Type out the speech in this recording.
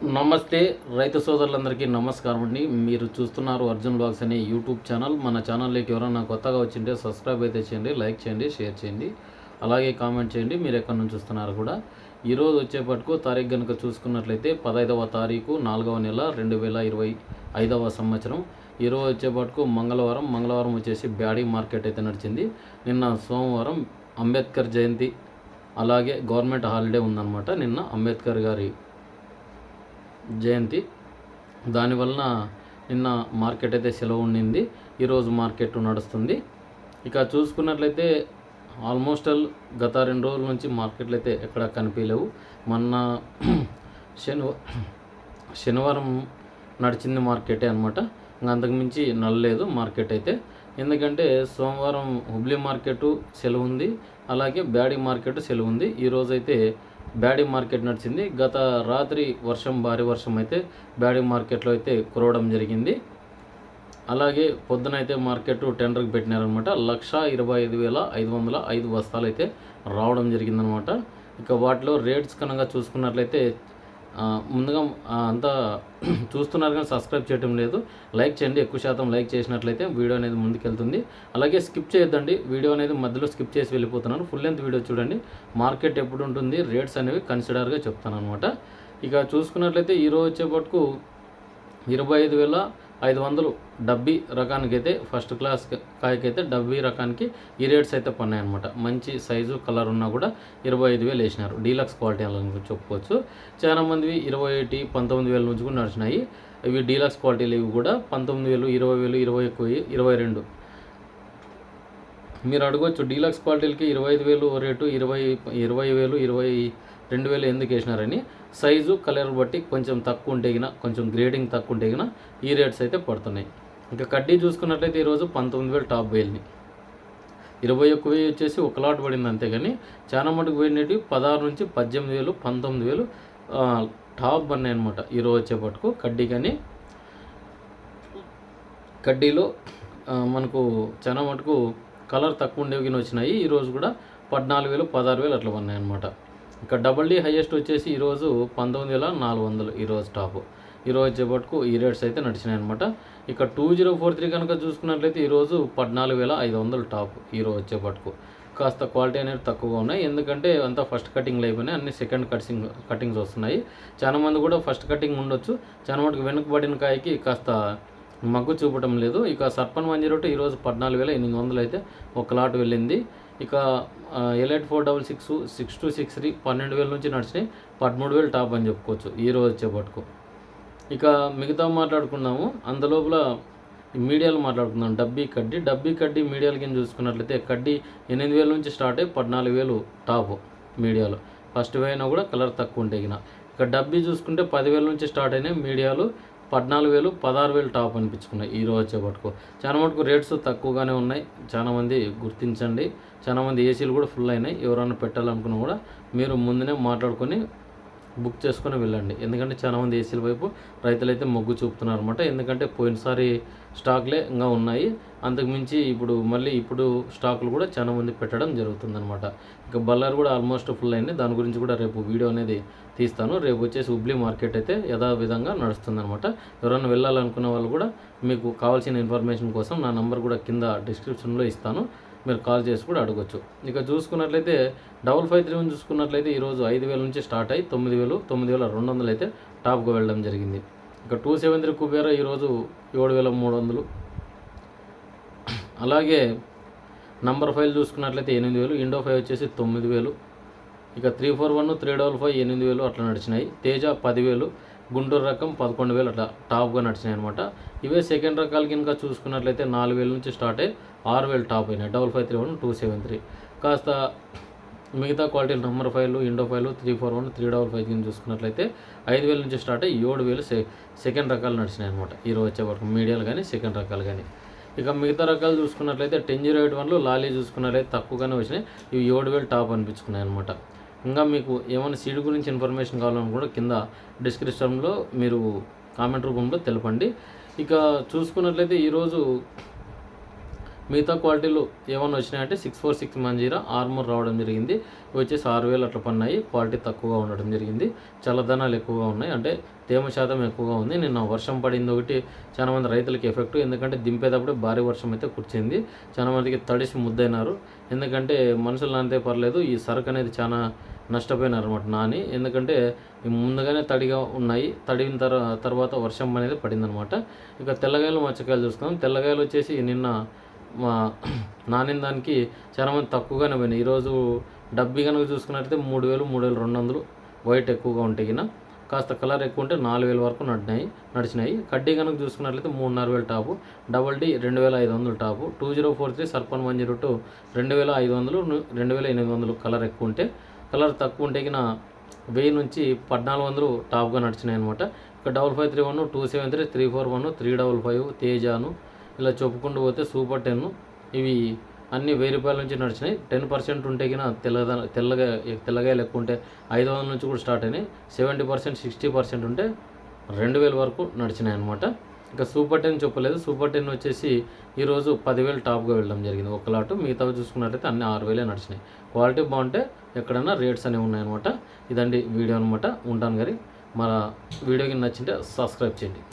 నమస్తే రైతు సోదరులందరికీ నమస్కారం అండి. మీరు చూస్తున్నారు అర్జున్ బ్లాగ్స్ అనే యూట్యూబ్ ఛానల్. మన ఛానల్లోకి ఎవరైనా కొత్తగా వచ్చింటే సబ్స్క్రైబ్ అయితే చేయండి, లైక్ చేయండి, షేర్ చేయండి, అలాగే కామెంట్ చేయండి మీరు ఎక్కడి నుంచి చూస్తున్నారు కూడా. ఈరోజు వచ్చేపట్టుకు తారీఖు కనుక చూసుకున్నట్లయితే 15వ తారీఖు 4వ నెల 2025వ సంవత్సరం. ఈరోజు వచ్చేపట్టుకు మంగళవారం వచ్చేసి బ్యాడీ మార్కెట్ అయితే నడిచింది. నిన్న సోమవారం అంబేద్కర్ జయంతి, అలాగే గవర్నమెంట్ హాలిడే ఉందన్నమాట. నిన్న అంబేద్కర్ గారి జయంతి, దానివలన నిన్న మార్కెట్ అయితే సెలవు ఉండింది. ఈరోజు మార్కెట్ నడుస్తుంది. ఇక చూసుకున్నట్లయితే ఆల్మోస్ట్ గత 2 రోజుల నుంచి మార్కెట్లు అయితే ఎక్కడ కనిపించలేవు. మొన్న శనివారం నడిచింది మార్కెటే అనమాట. ఇంకా అంతకుమించి నడలేదు మార్కెట్ అయితే. ఎందుకంటే సోమవారం హుబ్లీ మార్కెట్ సెలవు ఉంది, అలాగే బ్యాడీ మార్కెట్ సెలవు ఉంది. ఈరోజైతే బ్యాడీ మార్కెట్ నడిచింది. గత రాత్రి భారీ వర్షం అయితే బ్యాడీ మార్కెట్లో అయితే కురవడం జరిగింది. అలాగే పొద్దున అయితే మార్కెట్ టెండర్కి పెట్టినారనమాట. 1,25,505 బస్తాలు అయితే రావడం జరిగిందనమాట. ఇక వాటిలో రేట్స్ కనుక చూసుకున్నట్లయితే ముందుగా అంతా చూస్తున్నారు కానీ సబ్స్క్రైబ్ చేయడం లేదు. లైక్ చేయండి, ఎక్కువ శాతం లైక్ చేసినట్లయితే వీడియో అనేది ముందుకెళ్తుంది. అలాగే స్కిప్ చేయొద్దండి, వీడియో అనేది మధ్యలో స్కిప్ చేసి వెళ్ళిపోతున్నాను. ఫుల్ లెంత్ వీడియో చూడండి. మార్కెట్ ఎప్పుడు ఉంటుంది, రేట్స్ అనేవి కన్సిడర్గా చెప్తాను అనమాట. ఇక చూసుకున్నట్లయితే ఈరోజు వచ్చేపట్టుకు 25,500 డబ్బీ రకానికైతే, ఫస్ట్ క్లాస్ కాయకైతే డబ్బీ రకానికి ఈ రేట్స్ అయితే పన్నాయన్నమాట. మంచి సైజు కలర్ ఉన్నా కూడా 25,000 వేసినారు. డీలక్స్ క్వాలిటీ అని చెప్పుకోవచ్చు. చాలామందివి 21, 19,000 నుంచి కూడా నడిచినాయి. ఇవి డీలక్స్ క్వాలిటీలు. ఇవి కూడా 19,000, 20,000, 21, 22. మీరు అడగవచ్చు డీలక్స్ క్వాలిటీలకి 25,000 రేటు, 20,000, 22,000 ఎందుకు వేసినారని. సైజు కలర్ బట్టి కొంచెం తక్కువ ఉంటే గిన, కొంచెం గ్రేడింగ్ తక్కువ ఉంటే గిన ఈ రేట్స్ అయితే పడుతున్నాయి. ఇంకా కడ్డీ చూసుకున్నట్లయితే ఈరోజు 19,000 టాప్ వేలిని, 21,000 వచ్చేసి ఒక లాట్ పడింది. అంతేగాని చాలా మటుకు పోయినవి 16 నుంచి 18,000, 19,000 టాప్ పడినాయి అనమాట. ఈరోజు వచ్చేపట్టుకు కడ్డీ. కానీ కడ్డీలో మనకు చాలా మటుకు కలర్ తక్కువ ఉండేవి వచ్చినాయి. ఈరోజు కూడా 14,000, 16,000 అట్లా పడినాయి అనమాట. ఇక డబల్ డీ హైయెస్ట్ వచ్చేసి ఈరోజు 19,400 ఈరోజు టాప్. ఈరోజు వచ్చేపట్టుకు ఈ రేట్స్ అయితే నడిచినాయి అనమాట. ఇక 2043 కనుక చూసుకున్నట్లయితే ఈరోజు 14,500 టాప్. ఈరోజు వచ్చేపట్టుకు కాస్త క్వాలిటీ అనేది తక్కువగా ఉన్నాయి. ఎందుకంటే అంతా ఫస్ట్ కటింగ్లు అయిపోయినాయి, అన్ని సెకండ్ కటింగ్స్ వస్తున్నాయి. చాలా మంది కూడా ఫస్ట్ కటింగ్ ఉండొచ్చు, చాలా మటుకు వెనుకబడిన కాయకి కాస్త మగ్గు చూపటం లేదు. ఇక సర్పన్ 102 ఈరోజు 14,800 అయితే ఒక లాట్ వెళ్ళింది. ఇక ఎలైట్ 466, 6263 12,000 నుంచి నడిచినాయి. 13,000 టాప్ అని చెప్పుకోవచ్చు ఈరోజు వచ్చేపట్టుకు. ఇక మిగతా మాట్లాడుకున్నాము. అందులోపల మీడియాలు మాట్లాడుకుందాం. డబ్బీ కడ్డీ మీడియాల కింద చూసుకున్నట్లయితే కడ్డీ 8,000 నుంచి స్టార్ట్ అయ్యి 14,000 టాప్ మీడియాలు. ఫస్ట్ అయినా కూడా కలర్ తక్కువ ఉంటాయి. ఇక డబ్బీ చూసుకుంటే 10,000 నుంచి స్టార్ట్ అయినాయి మీడియాలు. 14,000, 16,000 టాప్ అనిపించుకున్నాయి ఈరోజు వచ్చేపట్టుకు. చాలా మటుకు రేట్స్ తక్కువగానే ఉన్నాయి. చాలామంది గుర్తించండి. చాలామంది ఏసీలు కూడా ఫుల్ అయినాయి. ఎవరైనా పెట్టాలనుకున్నా కూడా మీరు ముందునే మాట్లాడుకొని బుక్ చేసుకొని వెళ్ళండి. ఎందుకంటే చాలామంది ఏసీల వైపు రైతులైతే మొగ్గు చూపుతున్నారు అనమాట. ఎందుకంటే పోయినసారి స్టాక్లే ఇంకా ఉన్నాయి. అంతకుమించి ఇప్పుడు స్టాకులు కూడా చాలామంది పెట్టడం జరుగుతుందన్నమాట. ఇక బల్లారు కూడా ఆల్మోస్ట్ ఫుల్ అయింది. దాని గురించి కూడా రేపు వీడియో అనేది తీస్తాను. రేపు వచ్చేసి హుబ్లీ మార్కెట్ అయితే యథావిధంగా నడుస్తుందన్నమాట. ఎవరైనా వెళ్ళాలనుకున్న వాళ్ళు కూడా మీకు కావాల్సిన ఇన్ఫర్మేషన్ కోసం నా నెంబర్ కూడా కింద డిస్క్రిప్షన్లో ఇస్తాను, మీరు కాల్ చేసి కూడా అడగొచ్చు. ఇక చూసుకున్నట్లయితే 553 చూసుకున్నట్లయితే ఈరోజు 5,000 నుంచి స్టార్ట్ అయ్యి 9,000, 9,200 అయితే టాప్గా వెళ్ళడం జరిగింది. ఇక 273 కుబేరా ఈరోజు 7,300. అలాగే నంబర్ 5 చూసుకున్నట్లయితే 8,000, ఇండో 5 వచ్చేసి 9,000. ఇక 341, 355, 8,000 అట్లా నడిచినాయి. తేజ 10,000, గుంటూరు రకం 11,000 అట్లా టాప్గా నడిచినాయి అనమాట. ఇవే సెకండ్ రకాల కింద చూసుకున్నట్లయితే 4,000 నుంచి స్టార్ట్ అయ్యి 6,000 టాప్ అయినాయి. 553, 273. కాస్త మిగతా క్వాలిటీ నంబర్ 5లు, ఇండో 5లు, 341, 355 కింద చూసుకున్నట్లయితే 5,000 నుంచి స్టార్ట్ అయ్యి 7,000 సెకండ్ రకాలు నడిచినాయి అనమాట. ఈరోజు వచ్చేవరకు మీడియాలు కానీ సెకండ్ రకాలు కానీ. ఇక మిగతా రకాలు చూసుకున్నట్లయితే 1008 లాలీ చూసుకున్నట్లయితే తక్కువగానే వచ్చినాయి. ఇవి 7,000 టాప్ అనిపించుకున్నాయి అనమాట. ఇంకా మీకు ఏమైనా సీడ్ గురించి ఇన్ఫర్మేషన్ కావాలని కూడా కింద డిస్క్రిప్షన్లో మీరు కామెంట్ రూపంలో తెలపండి. ఇక చూసుకున్నట్లయితే ఈరోజు మిగతా క్వాలిటీలు ఏమన్నా వచ్చినాయంటే 64610 ఆర్మూర్ రావడం జరిగింది. ఇవి వచ్చేసి 6000 అట్లా పడినాయి. క్వాలిటీ తక్కువగా ఉండడం జరిగింది. చల్లదనాలు ఎక్కువగా ఉన్నాయి, అంటే తేమ శాతం ఎక్కువగా ఉంది. నిన్న వర్షం పడింది ఒకటి చాలా మంది రైతులకి ఎఫెక్ట్, ఎందుకంటే దింపేటప్పుడే భారీ వర్షం అయితే కురిచింది. చాలా మందికి తడిసి ముద్దయినారు. ఎందుకంటే మనుషులు నానితే పర్లేదు, ఈ సరుకు అనేది చాలా నష్టపోయినారు అనమాట నాని. ఎందుకంటే ముందుగానే తడిగా ఉన్నాయి, తడిన తర్వాత వర్షం అనేది పడిందనమాట. ఇక తెల్లగాయలు మచ్చకాయలు చూసుకుందాం. తెల్లగాయలు వచ్చేసి నిన్న మా నానిన దానికి చాలా మంది తక్కువగానే పోయినాయి. ఈరోజు డబ్బి కనుక చూసుకున్నట్లయితే 3000 3200 వైట్ ఎక్కువగా ఉంటాయి కింద, కాస్త కలర్ ఎక్కువ ఉంటే 4000 వరకు నడిచినాయి. కడ్డీ కనుక చూసుకున్నట్లయితే 3500 టాపు, డబల్ డి 2500 టాపు, 2043 సర్పన్ 102 2500 2800 కలర్ ఎక్కువ ఉంటే. కలర్ తక్కువ ఉంటే కింద 1000 నుంచి 1400 టాప్గా నడిచినాయి అనమాట. ఇక 5531 273 341 355 తేజాను ఇలా చెప్పుకుంటూ పోతే సూపర్ 10 ఇవి అన్నీ 1000 రూపాయల నుంచి నడిచినాయి. 10% ఉంటే కినా తెల్లగాయలు ఎక్కువ ఉంటే 500 నుంచి కూడా స్టార్ట్ అయినాయి. 70% 60% ఉంటే 2000 వరకు నడిచినాయి అనమాట. ఇంకా సూపర్ 10 చెప్పలేదు. సూపర్ 10 వచ్చేసి ఈరోజు 10,000 టాప్గా వెళ్ళడం జరిగింది ఒక లాటు. మిగతావి చూసుకున్నట్లయితే అన్ని 6,000 నడిచినాయి. క్వాలిటీ బాగుంటే ఎక్కడైనా రేట్స్ అనేవి ఉన్నాయన్నమాట. ఇదండి వీడియో అనమాట. ఉంటాను గారి మన వీడియోకి నచ్చింటే సబ్స్క్రైబ్ చేయండి.